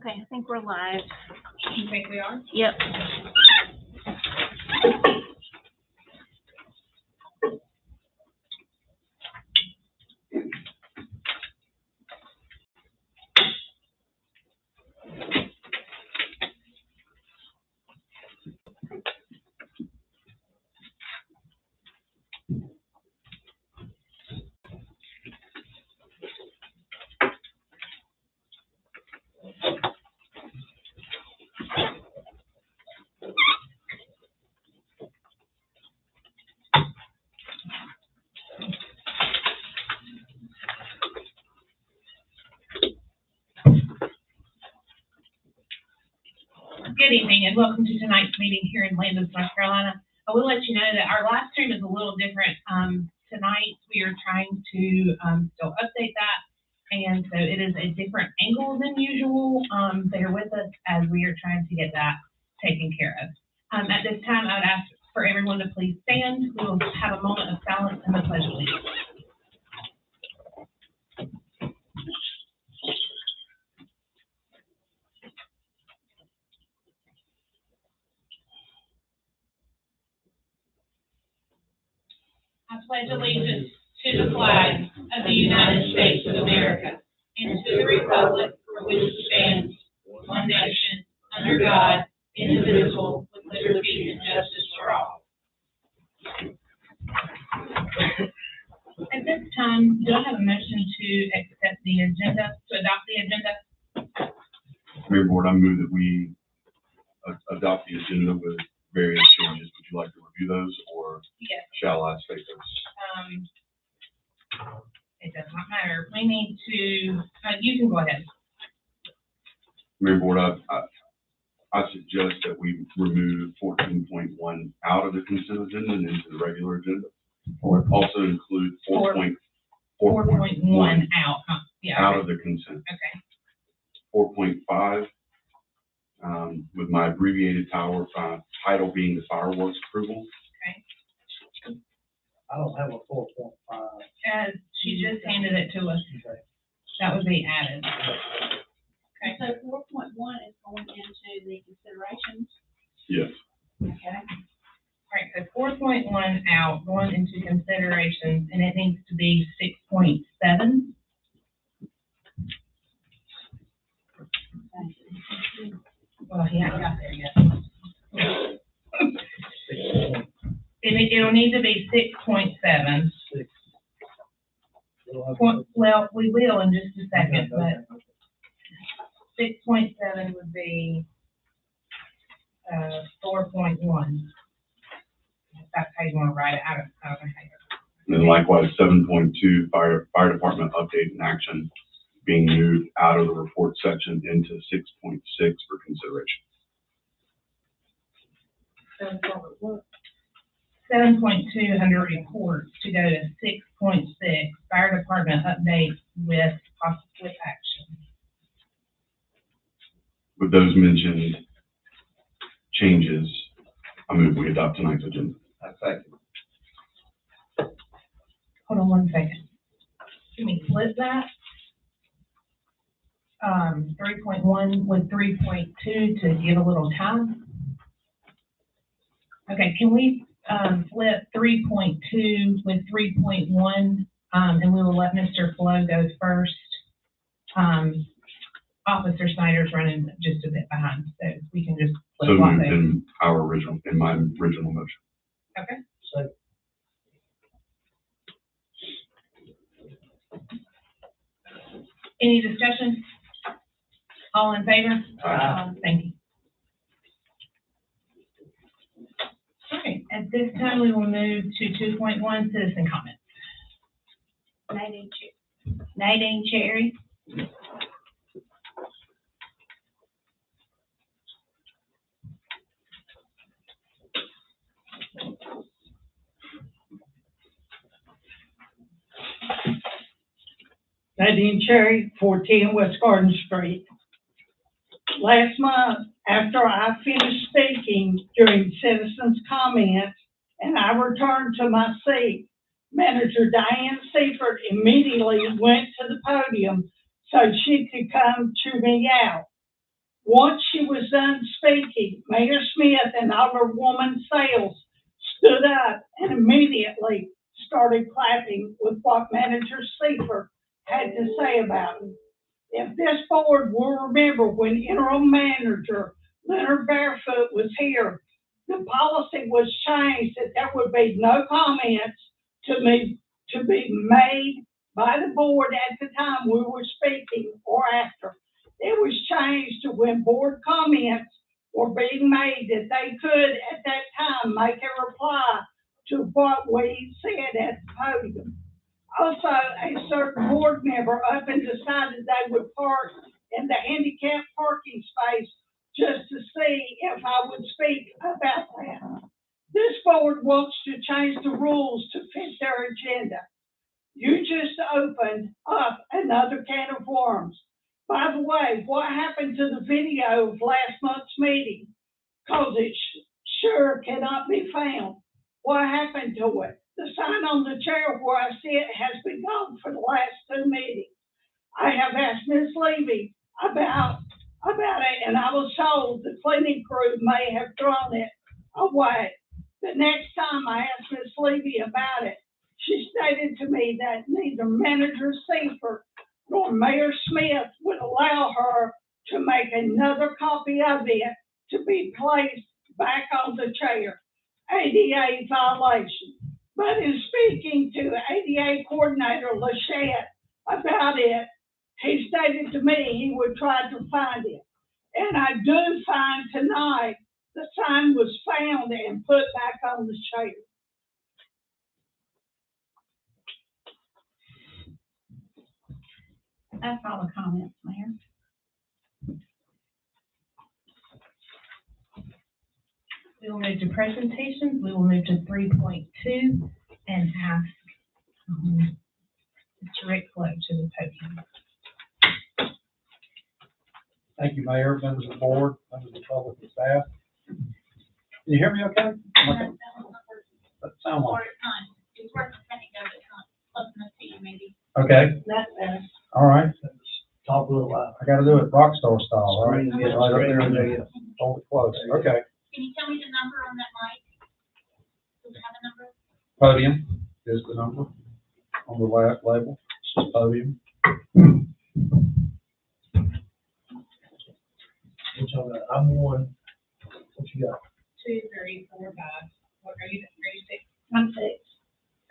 Okay, I think we're live. You think we are? Yep. Good evening and welcome to tonight's meeting here in Landon, North Carolina. I will let you know that our live stream is a little different. Tonight we are trying to still update that, and so it is a different angle than usual. Bear with us as we are trying to get that taken care of. At this time, I would ask for everyone to please stand. We will have a moment of silence and the pledge of allegiance. I pledge allegiance to the flag of the United States of America and to the republic for which it stands, one nation, under God, indivisible, with liberty and justice for all. At this time, do I have a motion to accept the agenda, to adopt the agenda? Mayor Board, I move that we adopt the agenda with various changes. Would you like to review those, or Yes. shall I state those? It does not matter. We need to, you can go ahead. Mayor Board, I suggest that we remove 14.1 out of the consent agenda and into the regular agenda. Or also include 4.1 out, huh? Yeah. Out of the consent. Okay. 4.5, with my abbreviated title being the fireworks approval. Okay. I don't have a 4.5. She just handed it to us. Okay. That would be added. Okay. So 4.1 is going into the considerations. Yes. Okay. All right, so 4.1 out, going into considerations, and it needs to be 6.7. Well, he hasn't got there yet. It'll need to be 6.7. Well, we will in just a second, but 6.7 would be 4.1. That's how you want to write it. I don't know how you. And likewise, 7.2, fire department update and action being moved out of the report section into 6.6 for consideration. 7.2 under reports to go to 6.6, fire department update with action. With those mentioned changes, I move we adopt tonight's agenda. Hold on one second. Can we flip that? 3.1 with 3.2 to give a little time. Okay, can we flip 3.2 with 3.1, and we will let Mr. Flo go first. Officer Snyder's running just a bit behind, so we can just flip So flop moved those. in my original motion. Okay. So, Any discussion? All in favor? Thank you. All right, at this time, we will move to 2.1, citizen comments. Nadine Cherry. Nadine Cherry, 14 West Garden Street. Last month, after I finished speaking during citizens' comments and I returned to my seat, Manager Diane Seifert immediately went to the podium so she could come chew me out. Once she was done speaking, Mayor Smith and Alderwoman Sales stood up and immediately started clapping with what Manager Seifert had to say about it. If this board will remember when interim manager Leonard Barefoot was here, the policy was changed that there would be no comments to be made by the board at the time we were speaking or after. It was changed to when board comments were being made, that they could at that time make a reply to what we said at the podium. Also, a certain board member up and decided they would park in the handicap parking space just to see if I would speak about that. This board wants to change the rules to fit their agenda. You just opened up another can of worms. By the way, what happened to the video of last month's meeting? Cause it sure cannot be found. What happened to it? The sign on the chair where I sit has been gone for the last 2 meetings. I have asked Ms. Levy about it, and I was told the cleaning crew may have thrown it away. The next time I asked Ms. Levy about it, she stated to me that neither Manager Seifert nor Mayor Smith would allow her to make another copy of it to be placed back on the chair. ADA violation. But in speaking to ADA coordinator Lachette about it, he stated to me he would try to find it. And I do find tonight the sign was found and put back on the chair. That's all the comments, Mayor. We will move to presentations. We will move to 3.2 and ask Mr. Rick Flo to the podium. Thank you, Mayor, members of the board, members of the public and staff. Can you hear me okay? That sound like. It's worth a second go, but not close enough to you, maybe. Okay, That's better. all right. Talk a little loud. I gotta do it rock star style, all right? Screen, Get yeah, right up there and screen, yeah. hold it close. Okay. Can you tell me the number on that mic? Does it have a number? Podium is the number on the label. Podium. Which on that? I'm one. What you got? 2, 3, 4, 5. What are you? 36. I'm 6.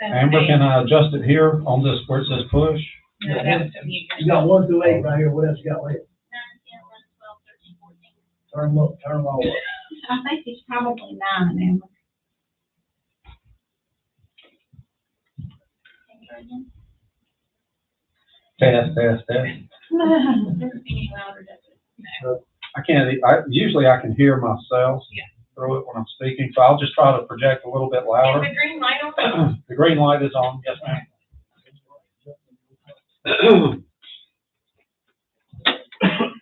Amber, can I adjust it here on this where it says push? No, that was a mute. You got 1 through 8 right here. What else you got left? 9, 10, 11, 12, 13, 14. Turn them up, turn them all up. I think it's probably 9, Amber. Can you try again? Test. It doesn't seem any louder, does it? I can't, usually I can hear myself Yeah. through it when I'm speaking, so I'll just try to project a little bit Is louder. the green light on? The green light is on, yes, ma'am.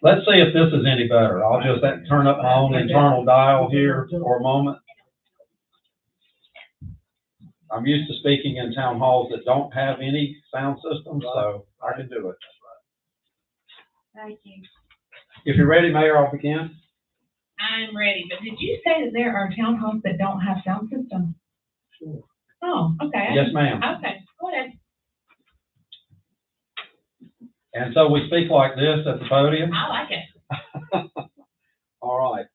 Let's see if this is any better. I'll just turn up my own internal dial here for a moment. I'm used to speaking in town halls that don't have any sound system, so I can do it. Thank you. If you're ready, Mayor, I'll begin. I'm ready, but did you say that there are town halls that don't have sound system? Sure. Oh, okay. Yes, ma'am. Okay, go ahead. And so we speak like this at the podium. I like it. All right.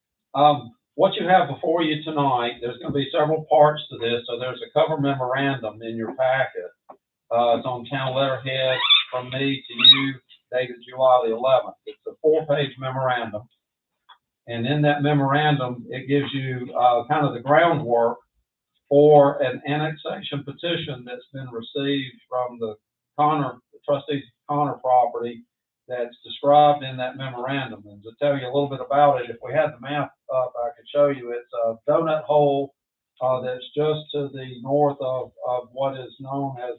What you have before you tonight, there's going to be several parts to this. So there's a cover memorandum in your packet. It's on town letterhead from me to you, dated July the 11th. It's a 4-page memorandum. And in that memorandum, it gives you kind of the groundwork for an annexation petition that's been received from the trustees of Connor property that's described in that memorandum. And to tell you a little bit about it, if we had the map up, I could show you. It's a donut hole that's just to the north of what is known as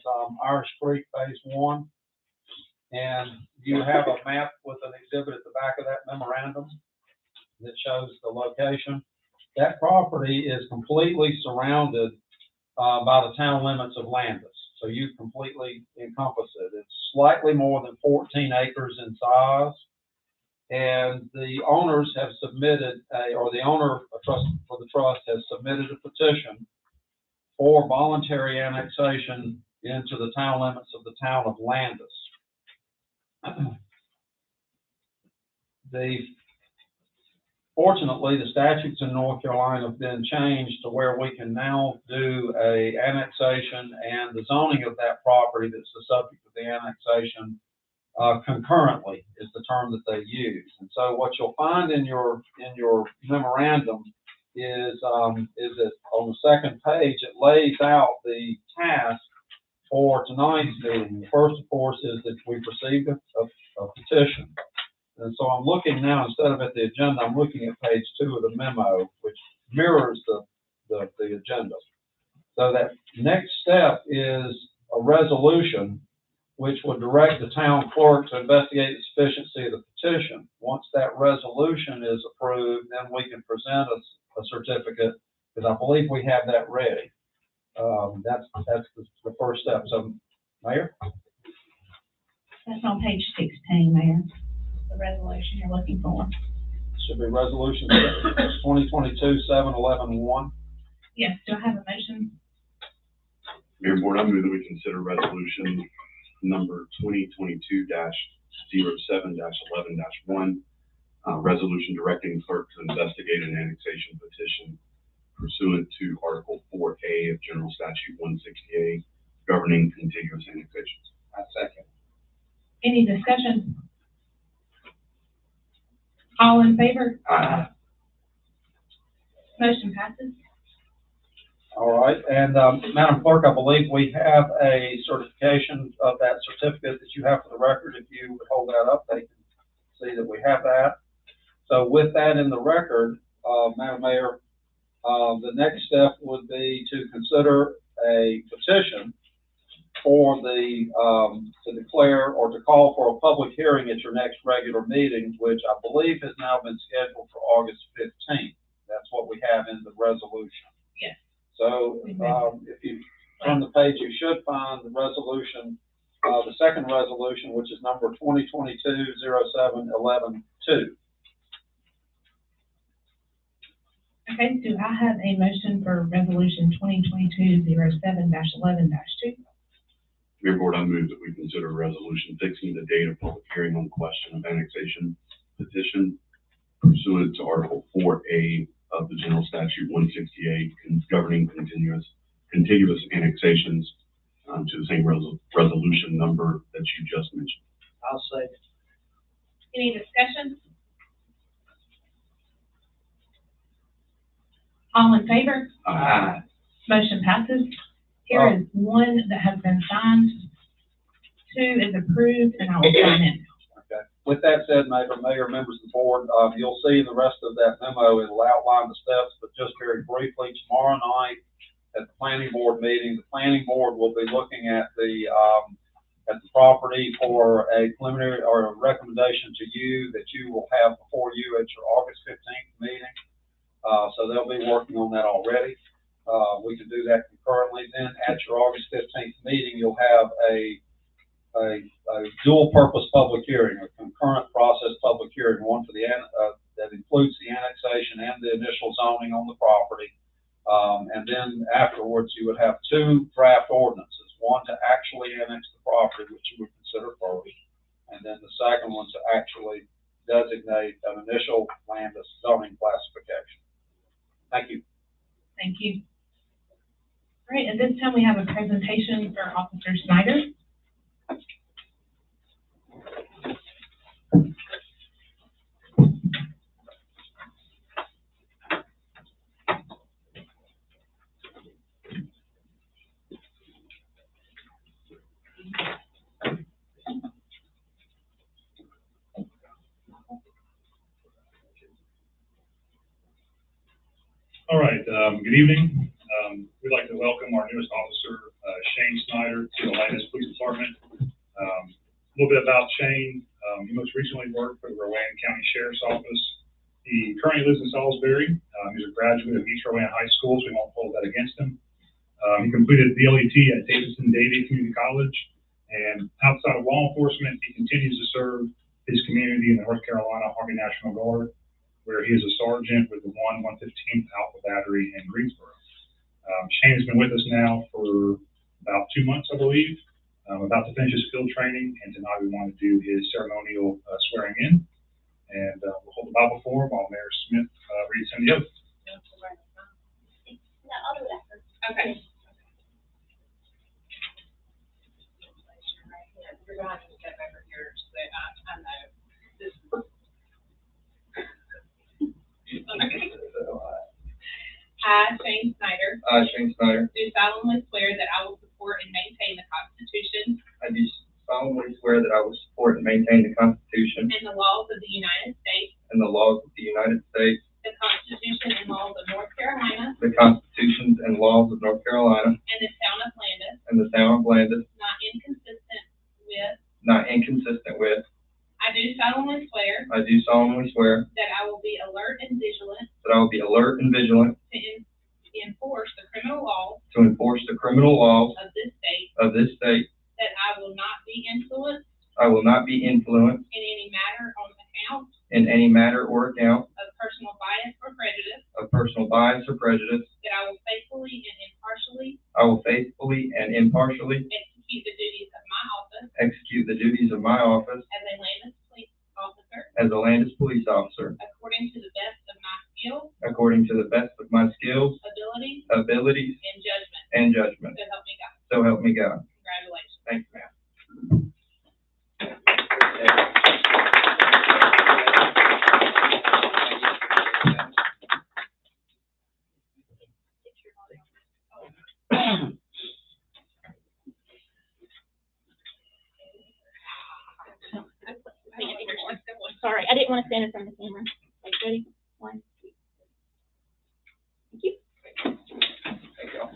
Irish Creek Phase 1. And you have a map with an exhibit at the back of that memorandum that shows the location. That property is completely surrounded by the town limits of Landis. So you completely encompass it. It's slightly more than 14 acres in size. And the owners have submitted or the owner of trust for the trust has submitted a petition for voluntary annexation into the town limits of the town of Landis. Fortunately, the statutes in North Carolina have been changed to where we can now do a annexation and the zoning of that property that's the subject of the annexation concurrently is the term that they use. And so what you'll find in your memorandum is that on the second page, it lays out the task for tonight's meeting. The first, of course, is that we've received a petition. And so I'm looking now, instead of at the agenda, I'm looking at page 2 of the memo, which mirrors the agenda. So that next step is a resolution which would direct the town clerk to investigate the sufficiency of the petition. Once that resolution is approved, then we can present a certificate, because I believe we have that ready. That's the first step. So, Mayor? That's on page 16, Mayor, the resolution you're looking for. Should be resolution 2022-711-1. Yes, do I have a motion? Mayor Board, I move that we consider resolution number 2022-07-11-1, resolution directing clerk to investigate an annexation petition pursuant to Article 4A of General Statute 168, governing contiguous annexations. I second. Any discussion? All in favor? Aye. Motion passes. All right, and Madam Clerk, I believe we have a certification of that certificate that you have for the record. If you would hold that up, they can see that we have that. So with that in the record, Madam Mayor, the next step would be to consider a petition for the, to declare or to call for a public hearing at your next regular meeting, which I believe has now been scheduled for August 15th. That's what we have in the resolution. Yes. So, if you turn the page, you should find the resolution, the second resolution, which is number 2022-07-11-2. Okay, do I have a motion for resolution 2022-07-11-2? Mayor Board, I move that we consider a resolution fixing the date of public hearing on the question of annexation petition pursuant to Article 4A of the General Statute 168, governing contiguous annexations, to the same resolution number that you just mentioned. I'll say. Any discussion? All in favor? Aye. Motion passes. Here is one that has been signed. 2 is approved, and I will sign it. Okay. With that said, Mayor, members of the board, you'll see in the rest of that memo, it'll outline the steps, but just very briefly, tomorrow night at the planning board meeting, the planning board will be looking at the property for a preliminary or a recommendation to you that you will have before you at your August 15th meeting. So they'll be working on that already. We can do that concurrently. Then at your August 15th meeting, you'll have a dual purpose public hearing, a concurrent process public hearing, one for the, that includes the annexation and the initial zoning on the property. And then afterwards, you would have 2 draft ordinances, one to actually annex the property, which you would consider first, and then the second one to actually designate an initial land as zoning classification. Thank you. Thank you. All right, at this time, we have a presentation for Officer Snyder. All right, good evening. We'd like to welcome our newest officer, Shane Snyder, to the Landis Police Department. A little bit about Shane. He most recently worked for the Rowan County Sheriff's Office. He currently lives in Salisbury. He's a graduate of East Rowan High School, so we won't hold that against him. He completed the LET at Davidson Davie Community College, and outside of law enforcement, he continues to serve his community in the North Carolina Army National Guard, where he is a sergeant with the 115th Alpha Battery in Greensboro. Shane has been with us now for about 2 months, I believe, about to finish his field training, and tonight we want to do his ceremonial swearing in. And we'll hold the Bible for him while Mayor Smith reads him the oath. No, I'll do that. Okay. You're going to have to step over here so that I know this. Okay. I, Shane Snyder, I, Shane Snyder, do solemnly swear that I will support and maintain the Constitution I do solemnly swear that I will support and maintain the Constitution and the laws of the United States, and the laws of the United States, the Constitution and laws of North Carolina, the constitutions and laws of North Carolina, and the town of Landis, and the town of Landis, not inconsistent with. not inconsistent with. I do solemnly swear I do solemnly swear that I will be alert and vigilant that I will be alert and vigilant to enforce the criminal laws to enforce the criminal laws of this state, of this state. that I will not be influenced I will not be influenced in any matter on account in any matter or account of personal bias or prejudice, of personal bias or prejudice. that I will faithfully and impartially I will faithfully and impartially execute the duties of my office execute the duties of my office as a Landis police officer as a Landis police officer according to the best of my skills, according to the best of my skills, abilities, abilities, and judgment. and judgment. So help me God. So help me God. Congratulations. Thanks, ma'am. Sorry, I didn't want to stand in front of the camera. Okay, ready? 1, 2. Thank you. Thank y'all.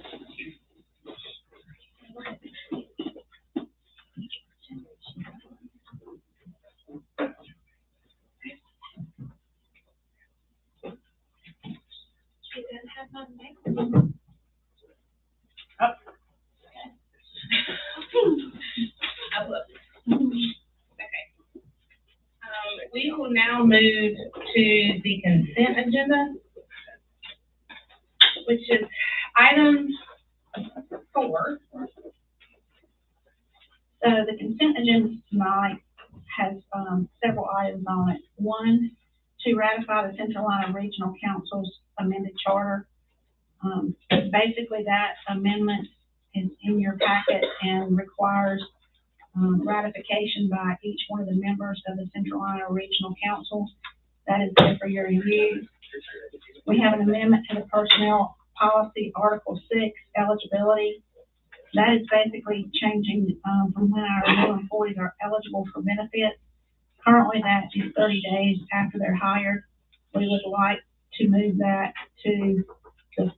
She doesn't have my name. I will. Okay. We will now move to the consent agenda, which is item 4. So the consent agenda tonight has, several items on it. 1, to ratify the Central Carolina Regional Council's amended charter. Basically that amendment is in your packet and requires, ratification by each one of the members of the Central Carolina Regional Council. That is there for your review. We have an amendment to the Personnel Policy, Article 6, eligibility. That is basically changing, from when our new employees are eligible for benefits. Currently, that is 30 days after they're hired. We would like to move that to the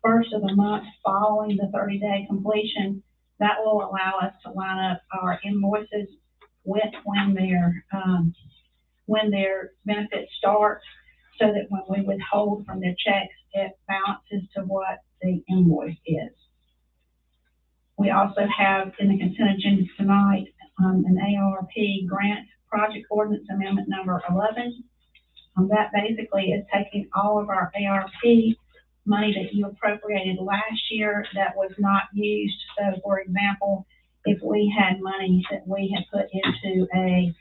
first of the month following the 30-day completion. That will allow us to line up our invoices with when their benefits start, so that when we withhold from their checks, it balances to what the invoice is. We also have in the consent agenda tonight, an ARP grant project ordinance amendment number 11. That basically is taking all of our ARP money that you appropriated last year that was not used. So for example, if we had money that we had put into a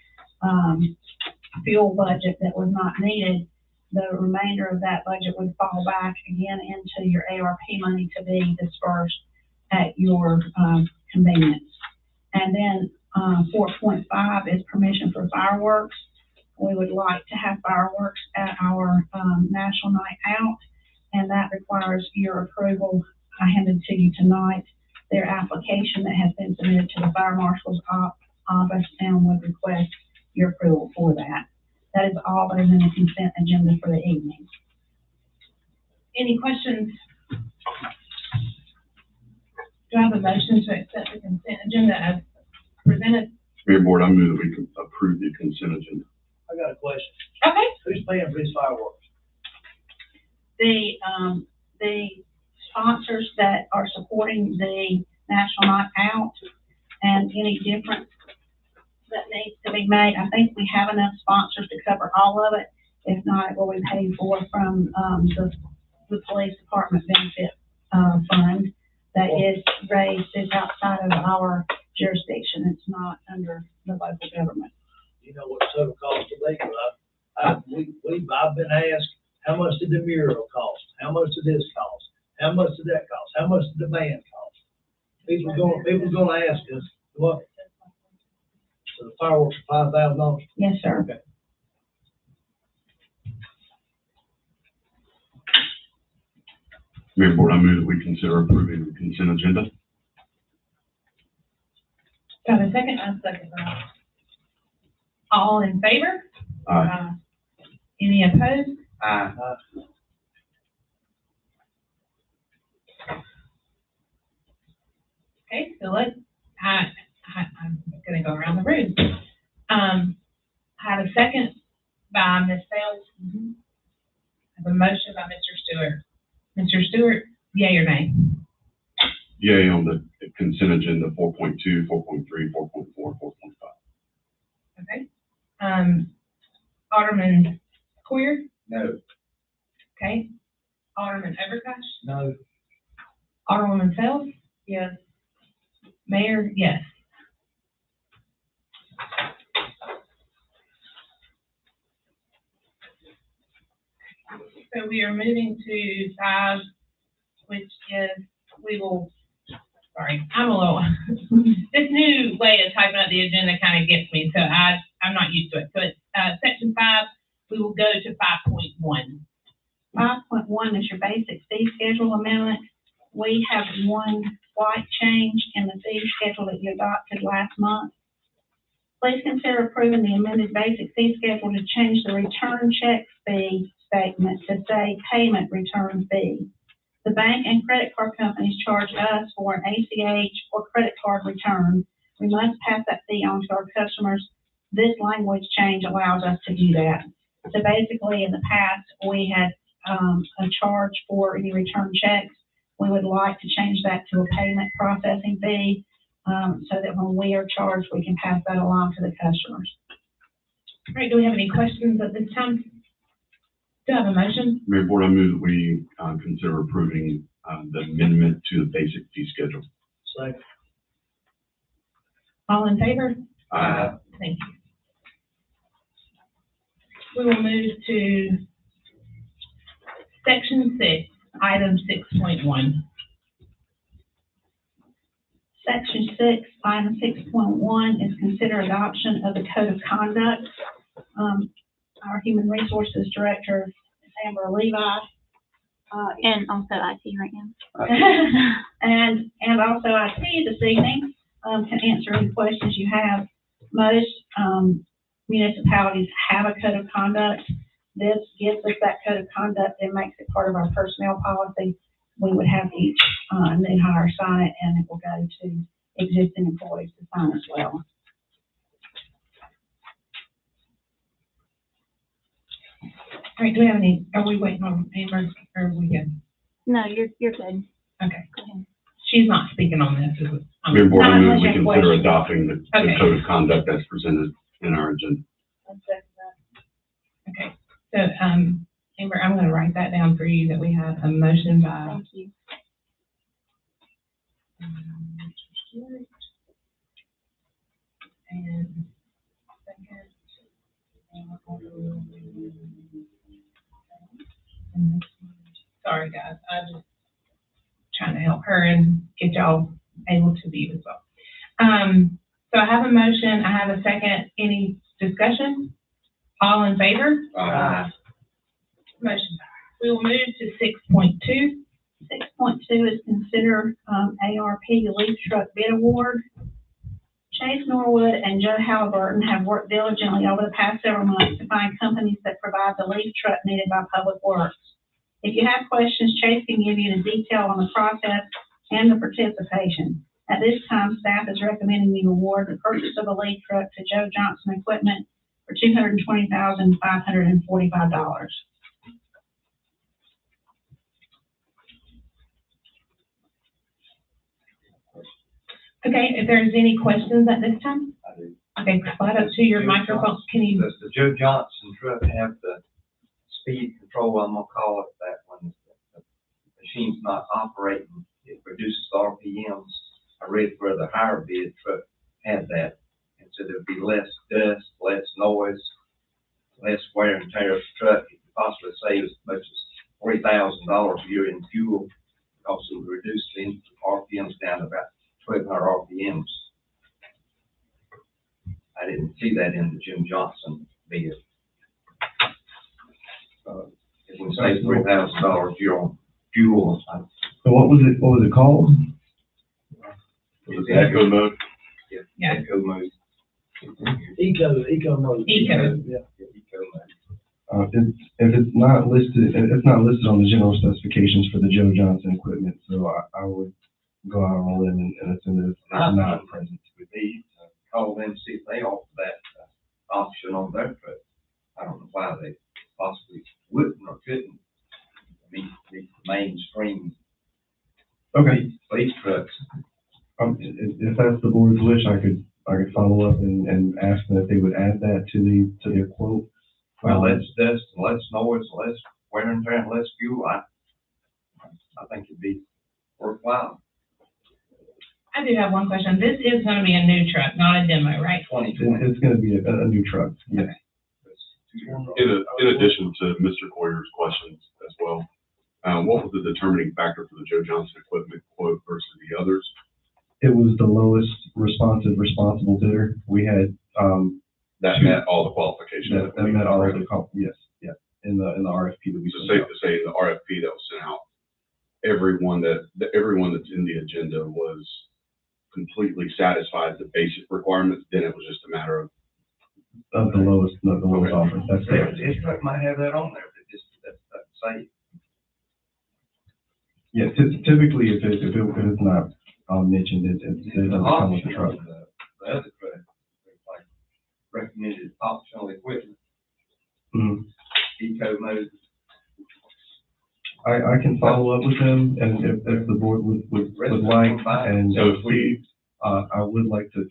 fuel budget that was not needed, the remainder of that budget would fall back again into your ARP money to be dispersed at your convenience. And then 4.5 is permission for fireworks. We would like to have fireworks at our National Night Out, and that requires your approval. I handed to you tonight their application that has been submitted to the Fire Marshal's office, and would request your approval for that. That is all that is in the consent agenda for the evening. Any questions? Do I have a motion to accept the consent agenda as presented? Mayor Board, I move that we can approve the consent agenda. I got a question. Okay. Who's paying for these fireworks? The sponsors that are supporting the National Night Out, and any different that needs to be made. I think we have enough sponsors to cover all of it. If not, it will be paid for from, the police department benefit, fund that is raised, is outside of our jurisdiction. It's not under the local government. You know what total cost of legal? I've been asked, how much did the mural cost? How much did this cost? How much did that cost? How much did the band cost? People gonna ask us, what? So the fireworks are $5,000? Yes, sir. Okay. Mayor Board, I move that we consider approving the consent agenda. Got a second? I'll second that. All in favor? Aye. Any opposed? Okay, so I'm gonna go around the room. I have a second by Ms. Sales. I have a motion by Mr. Stewart. Mr. Stewart, yea or nay? Yay on the consent agenda, 4.2, 4.3, 4.4, 4.5. Okay. Alderman Coyer? No. Okay. Alderman Everkosh? No. Alderwoman Sales? Yes. Mayor? Yes. So we are moving to 5, which is, sorry, I'm a little, this new way of typing up the agenda kind of gets me, so I'm not used to it. So it's, section 5, we will go to 5.1. 5.1 is your basic fee schedule amendment. We have one slight change in the fee schedule that you adopted last month. Please consider approving the amended basic fee schedule to change the return check fee statement to say payment return fee. The bank and credit card companies charge us for an ACH or credit card return. We must pass that fee on to our customers. This language change allows us to do that. So basically, in the past, we had a charge for any return checks. We would like to change that to a payment processing fee, so that when we are charged, we can pass that along to the customers. All right, do we have any questions at this time? Do I have a motion? Mayor Board, I move that we consider approving the amendment to the basic fee schedule. Second. All in favor? Aye. Thank you. We will move to section 6, item 6.1. Section 6, item 6.1 is consider adoption of the code of conduct. Our Human Resources Director, Amber Levi, And also IT right now. and also IT this evening, can answer any questions you have. Most municipalities have a code of conduct. This gives us that code of conduct and makes it part of our personnel policy. We would have each new hire sign it, and it will go to existing employees to sign as well. All right, do we have any, are we waiting on Amber, or are we good? No, you're good. Okay, Go ahead. she's not speaking on this, is it? Mayor Board, I Not move unless we you have consider questions. adopting the Okay. code of conduct as presented in our agenda. Okay, so, Amber, I'm gonna write that down for you, that we have a motion by, Thank you. and second. Sorry, guys, I'm just trying to help her and get y'all able to view as well. So I have a motion, I have a second, any discussion? All in favor? Aye. Motion passed. We will move to 6.2. 6.2 is consider ARP leaf truck bid award. Chase Norwood and Joe Halliburton have worked diligently over the past several months to find companies that provide the leaf truck needed by Public Works. If you have questions, Chase can give you the detail on the process and the participation. At this time, staff is recommending you award the purchase of a leaf truck to Joe Johnson Equipment for $220,545. Okay, if there's any questions at this time? Okay, slide up to your microphone. Can you, Does the Joe Johnson truck have the speed control, I'm gonna call it that, when the machine's not operating, it reduces the RPMs. I read where the higher bid truck had that, and so there'd be less dust, less noise, less wear and tear of the truck. It could possibly save as much as $3,000 a year in fuel, because it would reduce the RPMs down to about 1,200 RPMs. I didn't see that in the Jim Johnson bid. It would save $3,000 a year on fuel. So what was it called? Was it echo mode? Yeah. Eco mode. Eco mode. Eco. Yeah. Eco mode. If it's not listed, it's not listed on the general specifications for the Joe Johnson equipment, so I would go out on a limb and assume that it's not present. Would be call them, see if they offer that option on their truck. I don't know why they possibly wouldn't or couldn't meet the mainstream Okay, police trucks. if that's the board's wish, I could follow up and ask them if they would add that to their quote. Well, less dust, less noise, less wear and tear, and less fuel. I think it'd be worthwhile. I do have one question. This is gonna be a new truck, not a demo, right? 2020. It's gonna be a new truck, yes. In addition to Mr. Coyer's questions as well, what was the determining factor for the Joe Johnson equipment quote versus the others? It was the lowest responsible bidder. We had, That met all the qualifications. that met all of the, yes, in the RFP that we So sent safe out. to say, the RFP that was sent out, everyone that's in the agenda was completely satisfied the basic requirements. Then it was just a matter of, Of the lowest Okay. offer, that's correct. This truck might have that on there, but just, that's safe. Yeah, typically, if it's not, mentioned, it doesn't come with the truck. The other truck, like recommended optional equipment, Mhm. eco mode. I can follow up with them, and if the board would like, and so if we, I would like to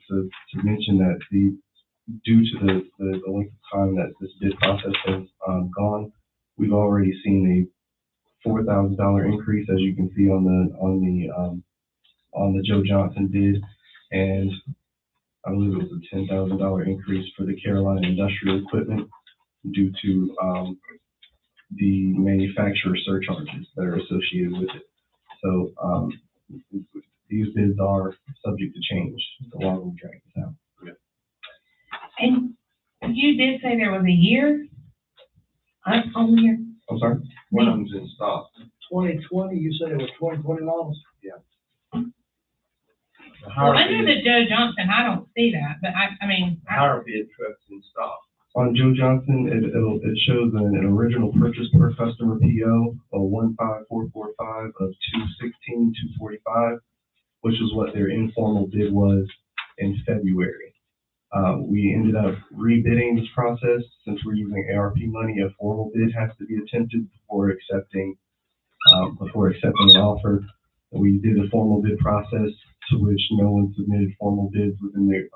mention that due to the length of time that this bid process has, gone, we've already seen a $4,000 increase, as you can see on the Joe Johnson bid, and I believe it was a $10,000 increase for the Carolina industrial equipment due to, the manufacturer surcharges that are associated with it. So, these bids are subject to change the longer we drag this out. And you did say there was a year on here? I'm sorry? One of them's in stock. 2020, you said it was 2020 models? The Well, higher under bid, the Joe Johnson, I don't see that, but I mean, the higher bid truck's in stock. On Joe Johnson, it shows an original purchase per customer PO of 15445 of 216,245, which is what their informal bid was in February. We ended up rebidding this process. Since we're using ARP money, a formal bid has to be attempted before accepting an offer. We did a formal bid process to which no one submitted formal bids within the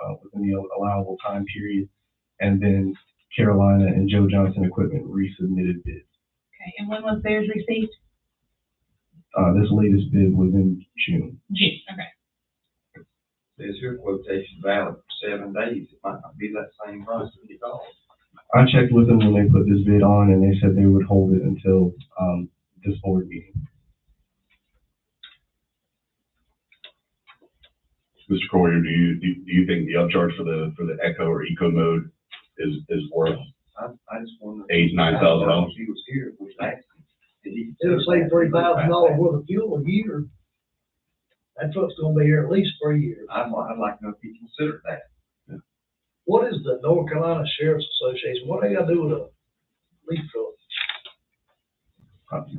allowable time period. And then Carolina and Joe Johnson Equipment resubmitted bids. okay, and when was theirs received? This latest bid was in June. June, okay. Says your quotation valid for 7 days. It might not be that same price when you call. I checked with them when they put this bid on, and they said they would hold it until, this board meeting. Mr. Coyer, do you think the upcharge for the echo or eco mode is worth I just wondered. $8,000, $9,000? He was here, we asked him. Did he? It'll save $3,000 worth of fuel a year. That truck's gonna be here at least 3 years. I'd like to know if he considered that. What is the North Carolina Sheriff's Association? What do they gotta do with a leaf truck?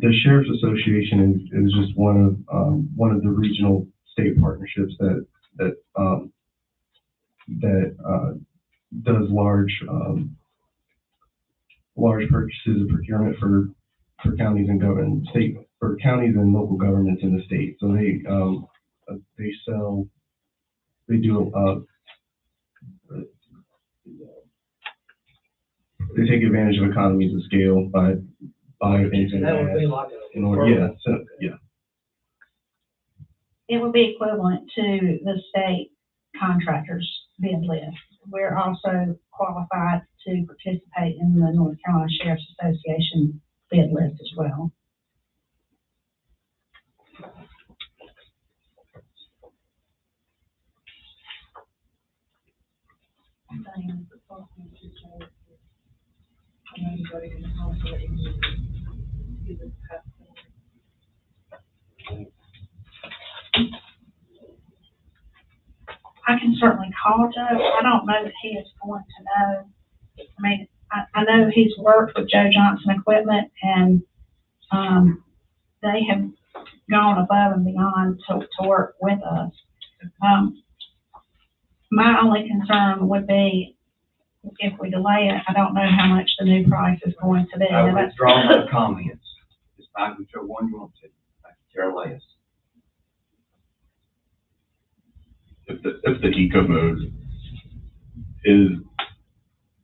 The Sheriff's Association is just one of the regional state partnerships that does large purchases and procurement for counties and for counties and local governments in the state. So they do they take advantage of economies of scale by buying things in That would be advance. like a. In order, yeah, so, yeah. It would be equivalent to the state contractors bid list. We're also qualified to participate in the North Carolina Sheriff's Association bid list as well. I can certainly call Joe. I don't know that he is going to know. I mean, I know he's worked with Joe Johnson Equipment, and they have gone above and beyond to work with us. My only concern would be if we delay it, I don't know how much the new price is going to be. I would withdraw my comments. It's not whichever one you want to. I can care less. If the eco mode is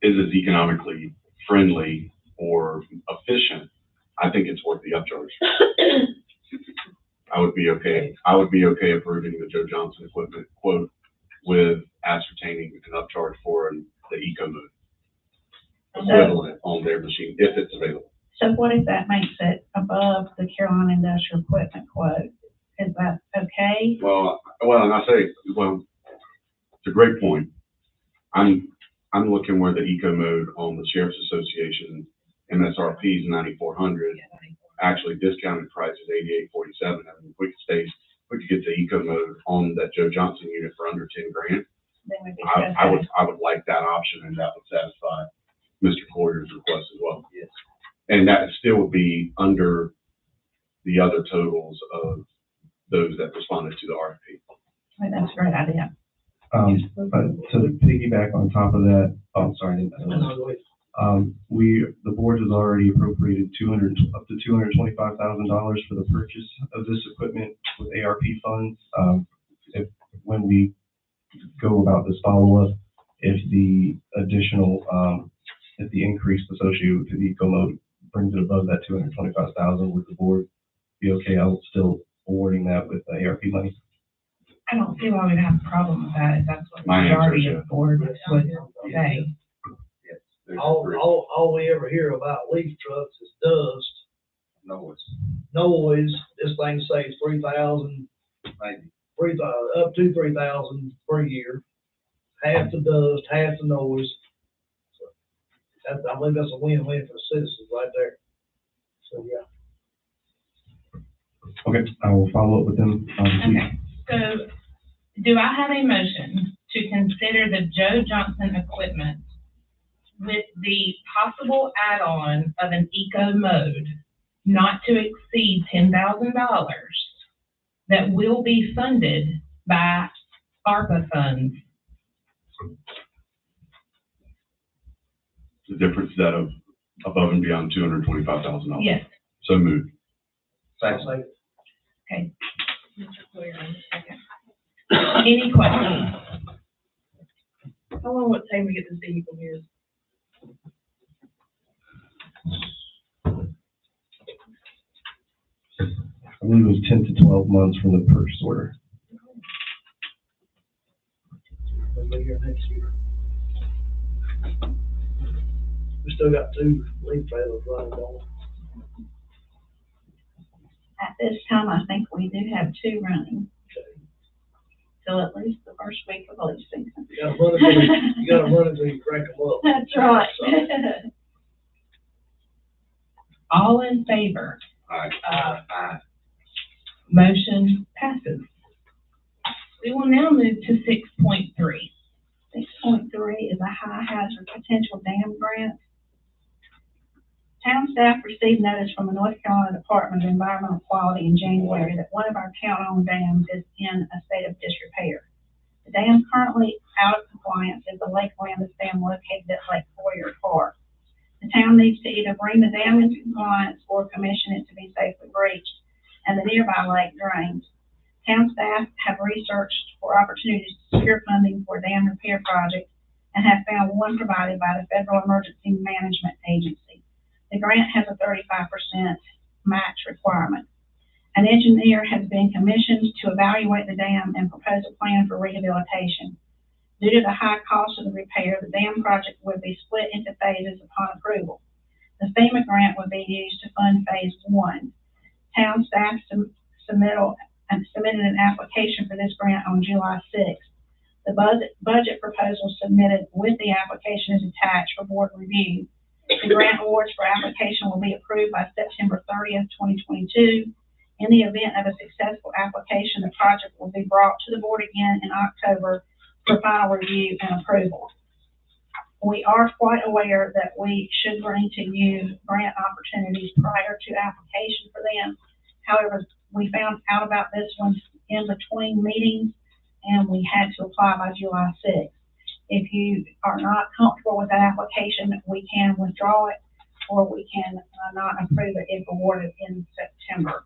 as economically friendly or efficient, I think it's worth the upcharge. I would be okay approving the Joe Johnson Equipment quote with ascertaining an upcharge for the eco mode equivalent on their machine, if it's available. So what if that makes it above the Carolina Industrial Equipment quote? Is that okay? Well, and I say, it's a great point. I'm looking where the eco mode on the Sheriff's Association MSRP is 9,400. Actually, discounted price is 88.47. I mean, if we could get the eco mode on that Joe Johnson unit for under 10 grand. Then we'd be I would like that option, and that would satisfy Mr. Coyer's request as well. Yes. And that still would be under the other totals of those that responded to the RFP. I mean, that's a great idea. But to piggyback on top of that, sorry, the board has already appropriated up to $225,000 for the purchase of this equipment with ARP funds. When we go about this follow-up, if the additional, if the increase associated with the eco mode brings it above that $225,000, would the board be okay? I will still awarding that with the ARP money. I don't see why we'd have a problem with that, if that's what the My answer majority is of the board would say. Yes. All we ever hear about leaf trucks is dust, noise. This thing says 3,000, Maybe. 3,000, up to 3,000 per year. Half the dust, half the noise. So I believe that's a win-win for the citizens right there. So, yeah. Okay, I will follow up with them. Okay, so do I have a motion to consider the Joe Johnson Equipment with the possible add-on of an eco mode not to exceed $10,000 that will be funded by ARPA funds? The difference that of above and beyond $225,000. Yes. So moved. Second. Okay. Mr. Clear, on the second. Any questions? How long would it take me to get this vehicle here? I believe it was 10 to 12 months from the purchase order. We'll be here next year. We still got 2 leaf trailers running on. At this time, I think we do have 2 running. Till at least the first week of leaf season. You gotta run it till you crank them up. That's right. All in favor? Aye. Motion passes. We will now move to 6.3. 6.3 is a high hazard potential dam grant. Town staff received notice from the North Carolina Department of Environmental Quality in January that one of our town-owned dams is in a state of disrepair. The dam currently out of compliance is the Lake Landis Dam located at Lake Foyer Park. The town needs to either bring the dam into compliance or commission it to be safely breached and the nearby lake drained. Town staff have researched for opportunities to secure funding for a dam repair project and have found one provided by the Federal Emergency Management Agency. The grant has a 35% match requirement. An engineer has been commissioned to evaluate the dam and propose a plan for rehabilitation. Due to the high cost of the repair, the dam project would be split into phases upon approval. The FEMA grant would be used to fund phase 1. Town staff submitted an application for this grant on July 6th. The budget proposal submitted with the application is attached for board review. The grant awards for application will be approved by September 30th, 2022. In the event of a successful application, the project will be brought to the board again in October for final review and approval. We are quite aware that we should bring to you grant opportunities prior to application for them. However, we found out about this one in between meetings, and we had to apply by July 6th. If you are not comfortable with that application, we can withdraw it, or we can not approve it if awarded in September.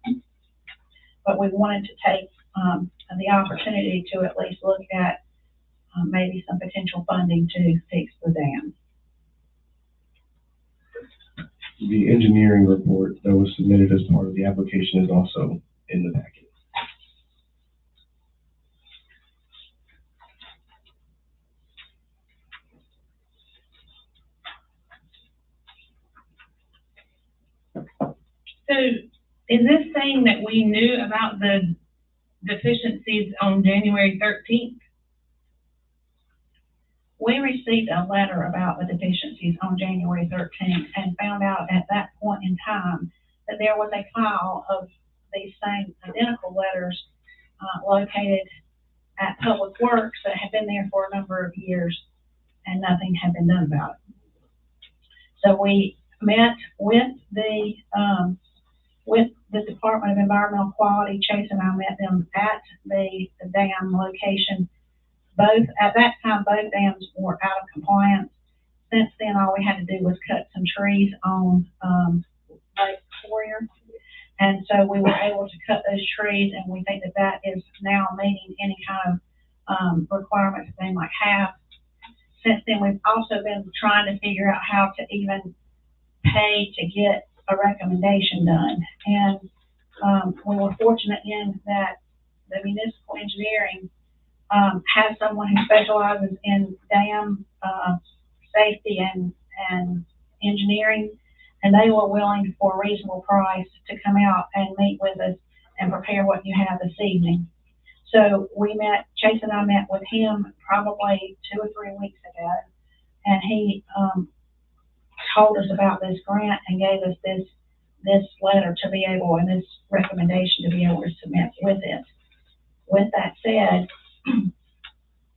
But we wanted to take the opportunity to at least look at maybe some potential funding to fix the dam. The engineering report that was submitted as part of the application is also in the packet. So is this saying that we knew about the deficiencies on January 13th? We received a letter about the deficiencies on January 13th and found out at that point in time that there was a file of these same identical letters located at Public Works that had been there for a number of years and nothing had been done about it. So we met with the Department of Environmental Quality. Chase and I met them at the dam location. At that time, both dams were out of compliance. Since then, all we had to do was cut some trees on Lake Warrior. And so we were able to cut those trees, and we think that that is now meeting any kind of requirements that they might have. Since then, we've also been trying to figure out how to even pay to get a recommendation done. And we were fortunate in that the municipal engineering has someone who specializes in dam safety and engineering, and they were willing for a reasonable price to come out and meet with us and prepare what you have this evening. So Chase and I met with him probably 2 or 3 weeks ago, and he told us about this grant and gave us this letter to be able, and this recommendation to be able to submit with it. With that said,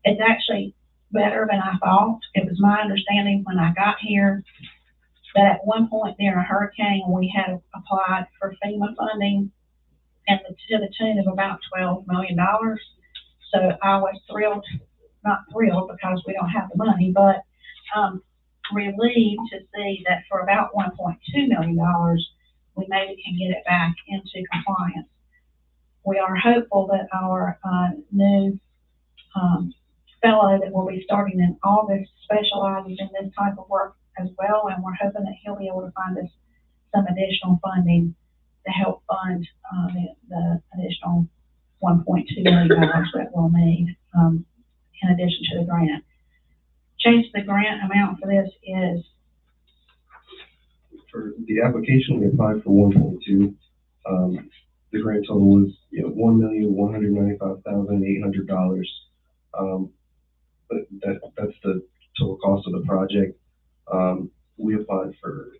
it's actually better than I thought. It was my understanding when I got here that at one point during a hurricane, we had applied for FEMA funding and to the tune of about $12 million. So I was not thrilled because we don't have the money, but relieved to see that for about $1.2 million, we maybe can get it back into compliance. We are hopeful that our new fellow that will be starting in August specializes in this type of work as well, and we're hoping that he'll be able to find us some additional funding to help fund the additional $1.2 million that we'll need in addition to the grant. Chase, the grant amount for this is? For the application, we applied for 1.2. The grant total was $1,195,800. But that's the total cost of the project. We applied for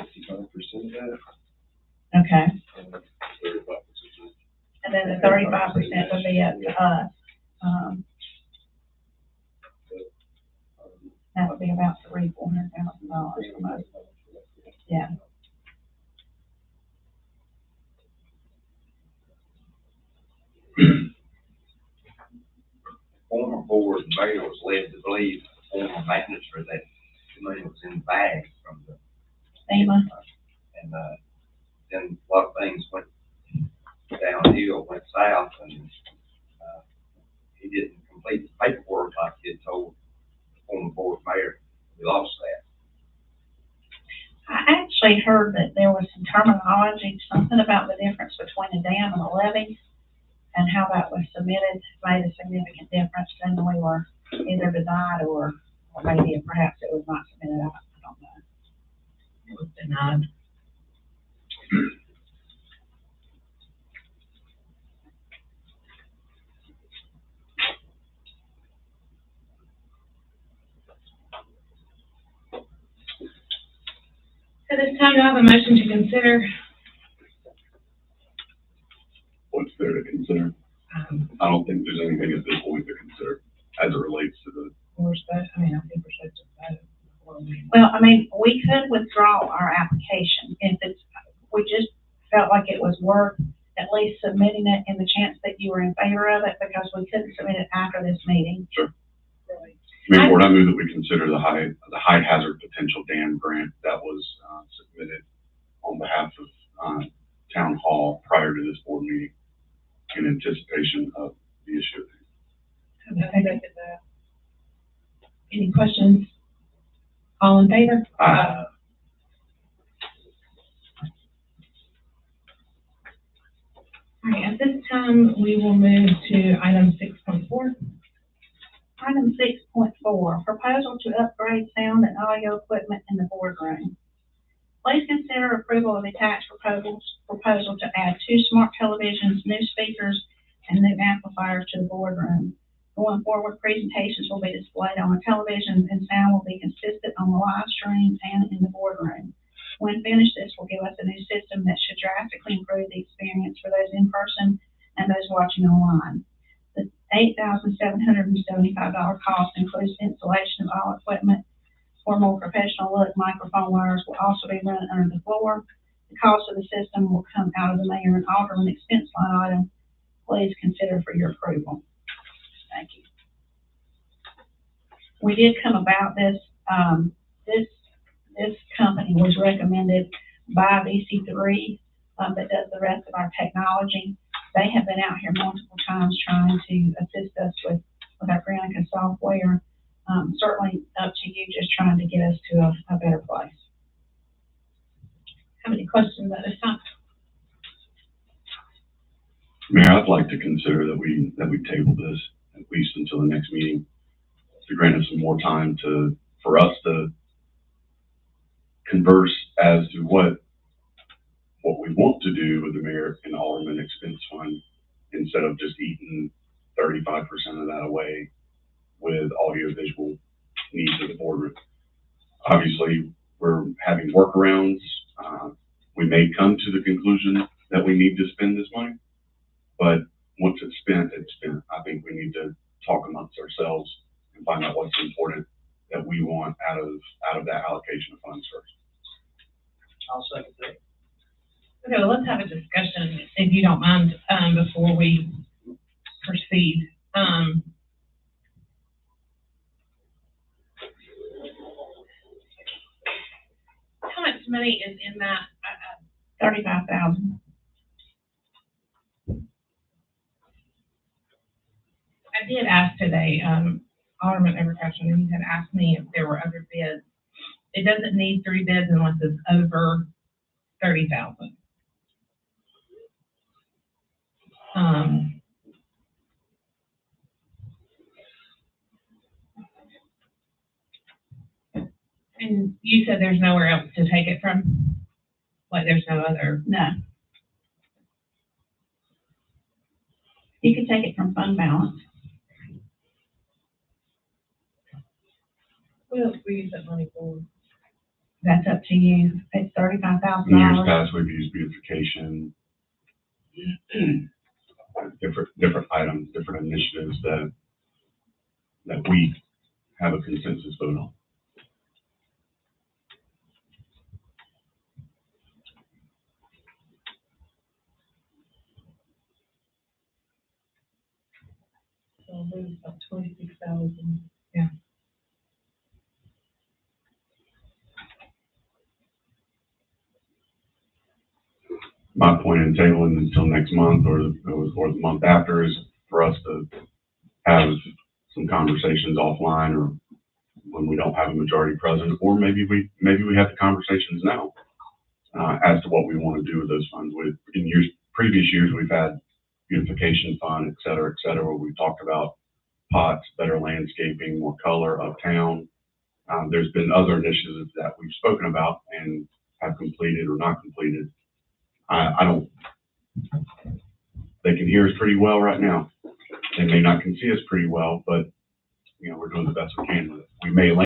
65% of that. Okay. And 35%. And then the 35% would be up to us. That would be about $300,000-$400,000. Yeah. Former board mayor was led to believe the former maintenance for that money was in bags from the FEMA. And then a lot of things went downhill, went south, and he he didn't complete the paperwork like he had told the former board mayor. We lost that. I actually heard that there was some terminology, something about the difference between a dam and a levee, and how that was submitted made a significant difference, and we were either denied or maybe perhaps it was not submitted. I don't know. It was denied. At this time, do I have a motion to consider? What's there to consider? I don't think there's anything at this point to consider as it relates to the, I think we're supposed to vote before we. Well, I mean, we could withdraw our application if it's, we just felt like it was worth at least submitting it in the chance that you were in favor of it, because we couldn't submit it after this meeting. Sure. Mayor Board, I move that we consider the high hazard potential dam grant that was submitted on behalf of Town Hall prior to this board meeting in anticipation of the issue. Any questions? All in favor? Aye. All right, at this time, we will move to item 6.4. Item 6.4, proposal to upgrade sound and audio equipment in the boardroom. Please consider approval of attached proposal to add 2 smart televisions, new speakers, and new amplifiers to the boardroom. Going forward, presentations will be displayed on the television, and sound will be consistent on the live stream and in the boardroom. When finished, this will give us a new system that should drastically improve the experience for those in person and those watching online. The $8,775 cost includes installation of all equipment. For a more professional look, microphone wires will also be run under the floor. The cost of the system will come out of the mayor and alderman expense line item. Please consider for your approval. Thank you. We did come about this, this company was recommended by VC3, that does the rest of our technology. They have been out here multiple times trying to assist us with our Granica software. Certainly up to you, just trying to get us to a better place. How many questions at this time? Mayor, I'd like to consider that we table this at least until the next meeting to grant us some more time for us to converse as to what we want to do with the mayor and alderman expense fund, instead of just eating 35% of that away with audio-visual needs of the boardroom. Obviously, we're having workarounds. We may come to the conclusion that we need to spend this money, but once it's spent, it's spent. I think we need to talk amongst ourselves and find out what's important that we want out of that allocation of funds first. I'll second that. Okay, well, let's have a discussion, if you don't mind, before we proceed. How much money is in that? $35,000. I did ask today, Alderman Evercastle, he had asked me if there were other bids. It doesn't need 3 bids unless it's over 30,000. And you said there's nowhere else to take it from? Like there's no other? No. You can take it from fund balance. What else do we use that money for? That's up to you. It's $35,000. In years past, we've used beautification, different items, different initiatives that we have a consensus vote on. So I believe it's about 26,000. Yeah. My point in tabling until next month or the month after is for us to have some conversations offline, or when we don't have a majority present, or maybe we have the conversations now, as to what we want to do with those funds. In previous years, we've had beautification fund, et cetera, where we've talked about pots, better landscaping, more color uptown. There's been other initiatives that we've spoken about and have completed or not completed. They can hear us pretty well right now. They may not can see us pretty well, but, we're doing the best we can with it. We may land